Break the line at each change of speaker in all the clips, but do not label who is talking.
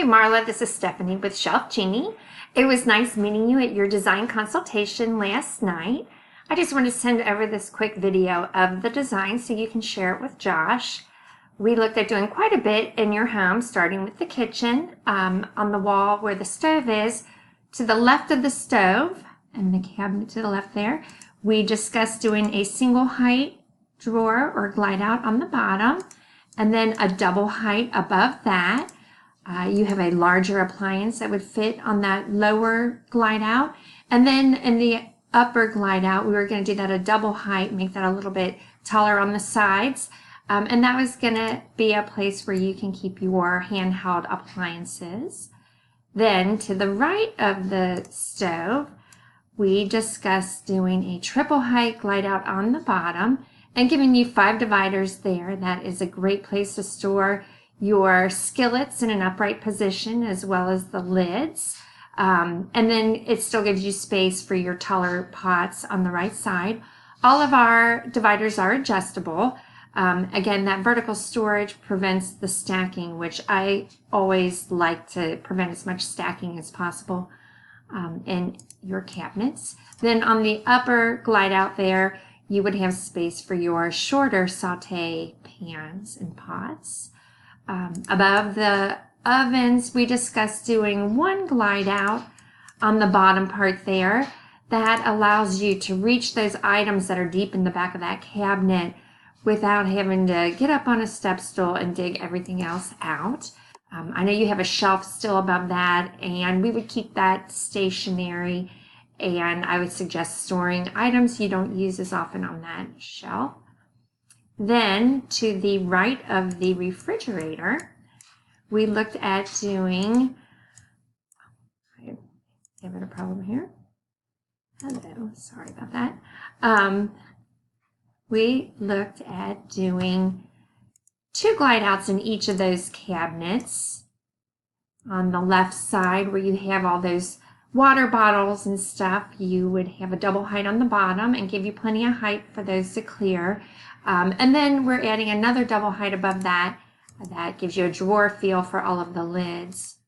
Hey Marla, this is Stephanie with Shelf Genie. It was nice meeting you at your design consultation last night. I just want to send over this quick video of the design so you can share it with Josh. We looked at doing quite a bit in your home, starting with the kitchen. On the wall where the stove is, to the left of the stove, and the cabinet to the left there, we discussed doing a single height drawer or glide out on the bottom, and then a double height above that. You have a larger appliance that would fit on that lower glide out. And then in the upper glide out, we were going to do that a double height, make that a little bit taller on the sides. And that was going to be a place where you can keep your handheld appliances. Then to the right of the stove, we discussed doing a triple height glide out on the bottom and giving you 5 dividers there. That is a great place to store your skillets in an upright position as well as the lids. And then it still gives you space for your taller pots on the right side. All of our dividers are adjustable. Again, that vertical storage prevents the stacking, which I always like to prevent as much stacking as possible in your cabinets. Then on the upper glide out there, you would have space for your shorter saute pans and pots. Above the ovens, we discussed doing one glide out on the bottom part there. That allows you to reach those items that are deep in the back of that cabinet without having to get up on a step stool and dig everything else out. I know you have a shelf still above that, and we would keep that stationary, and I would suggest storing items you don't use as often on that shelf. Then to the right of the refrigerator, we looked at doing, I'm having a problem here. Hello, sorry about that. We looked at doing 2 glide outs in each of those cabinets. On the left side where you have all those water bottles and stuff, you would have a double height on the bottom and give you plenty of height for those to clear. And then we're adding another double height above that. That gives you a drawer feel for all of the lids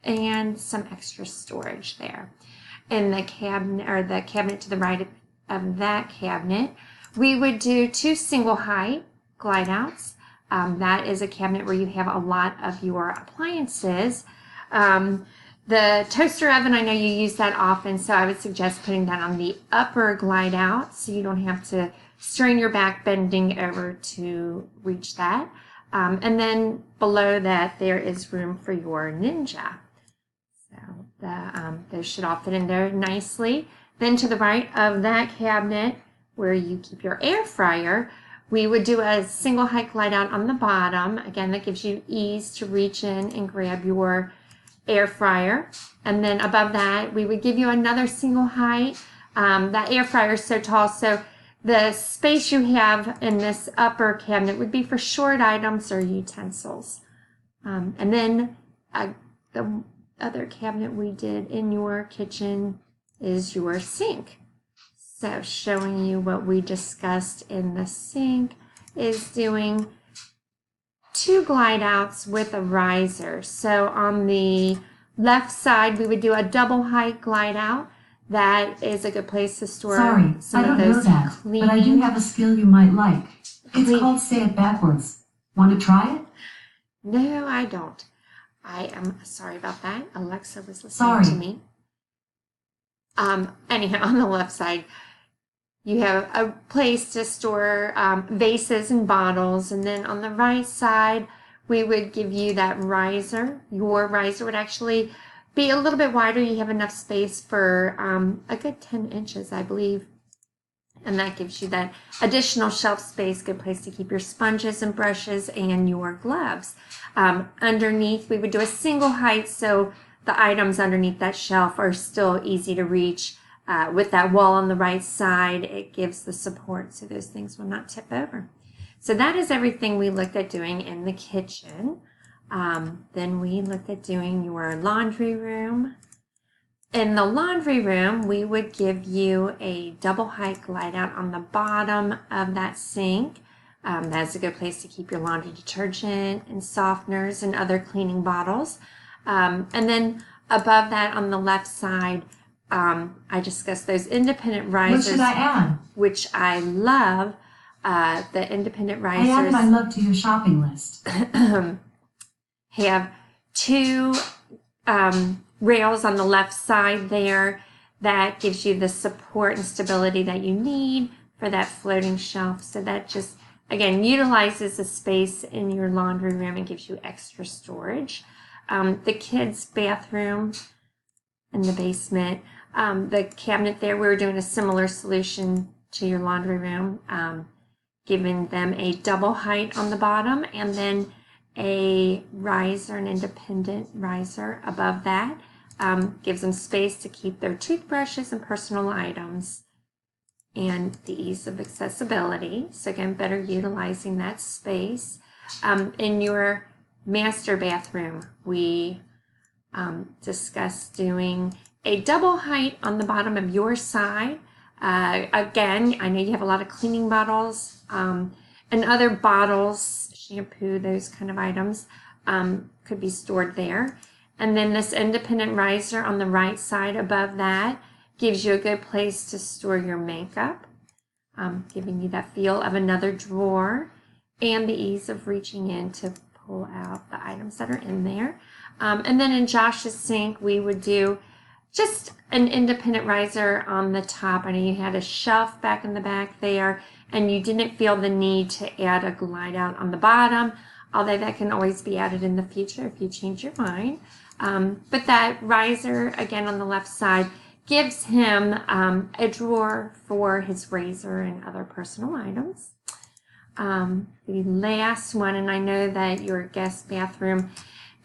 and some extra storage there. In the cabinet, or the cabinet to the right of that cabinet, we would do 2 single height glide outs. That is a cabinet where you have a lot of your appliances. The toaster oven, I know you use that often, so I would suggest putting that on the upper glide out so you don't have to strain your back bending over to reach that. And then below that, there is room for your Ninja. So those should all fit in there nicely. Then to the right of that cabinet, where you keep your air fryer, we would do a single height glide out on the bottom. Again, that gives you ease to reach in and grab your air fryer. And then above that, we would give you another single height. That air fryer is so tall, so the space you have in this upper cabinet would be for short items or utensils. And then the other cabinet we did in your kitchen is your sink. So showing you what we discussed in the sink is doing 2 glide outs with a riser. So on the left side, we would do a double height glide out. That is a good place to store some of those clean.
But I do have a skill you might like. It's called say it backwards. Want to try it?
No, I don't. I am sorry about that. Alexa was listening to me. Anyhow, on the left side, you have a place to store vases and bottles, and then on the right side, we would give you that riser. Your riser would actually be a little bit wider. You have enough space for a good 10 inches, I believe. And that gives you that additional shelf space, good place to keep your sponges and brushes and your gloves. Underneath, we would do a single height, so the items underneath that shelf are still easy to reach. With that wall on the right side, it gives the support so those things will not tip over. So that is everything we looked at doing in the kitchen. Then we looked at doing your laundry room. In the laundry room, we would give you a double height glide out on the bottom of that sink. That's a good place to keep your laundry detergent and softeners and other cleaning bottles. And then above that on the left side, I discussed those independent risers.
What should I add?
Which I love. The independent risers.
I added I love to your shopping list.
Have two rails on the left side there that gives you the support and stability that you need for that floating shelf. So that just, again, utilizes the space in your laundry room and gives you extra storage. The kids' bathroom in the basement, the cabinet there, we were doing a similar solution to your laundry room, giving them a double height on the bottom and then a riser, an independent riser above that. Gives them space to keep their toothbrushes and personal items and the ease of accessibility. So again, better utilizing that space. In your master bathroom, we discussed doing a double height on the bottom of your side. Again, I know you have a lot of cleaning bottles and other bottles, shampoo, those kind of items could be stored there. And then this independent riser on the right side above that gives you a good place to store your makeup, giving you that feel of another drawer and the ease of reaching in to pull out the items that are in there. And then in Josh's sink, we would do just an independent riser on the top. I know you had a shelf back in the back there, and you didn't feel the need to add a glide out on the bottom, although that can always be added in the future if you change your mind. But that riser, again on the left side, gives him a drawer for his razor and other personal items. The last one, and I know that your guest bathroom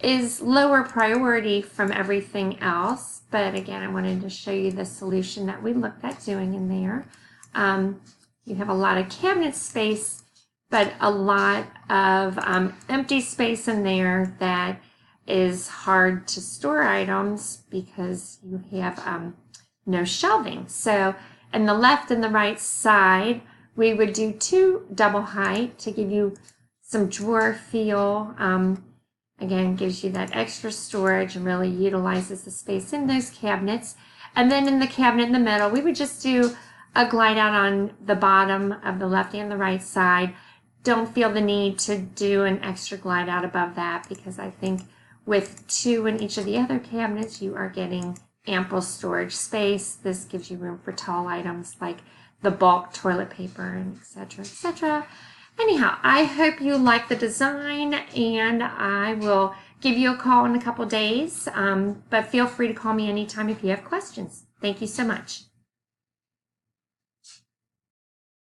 is lower priority from everything else, but again, I wanted to show you the solution that we looked at doing in there. You have a lot of cabinet space, but a lot of empty space in there that is hard to store items because you have no shelving. So in the left and the right side, we would do two double height to give you some drawer feel. Again, gives you that extra storage and really utilizes the space in those cabinets. And then in the cabinet in the middle, we would just do a glide out on the bottom of the left and the right side. Don't feel the need to do an extra glide out above that because I think with two in each of the other cabinets, you are getting ample storage space. This gives you room for tall items like the bulk toilet paper and etc., etc. Anyhow, I hope you like the design, and I will give you a call in a couple days. But feel free to call me anytime if you have questions. Thank you so much.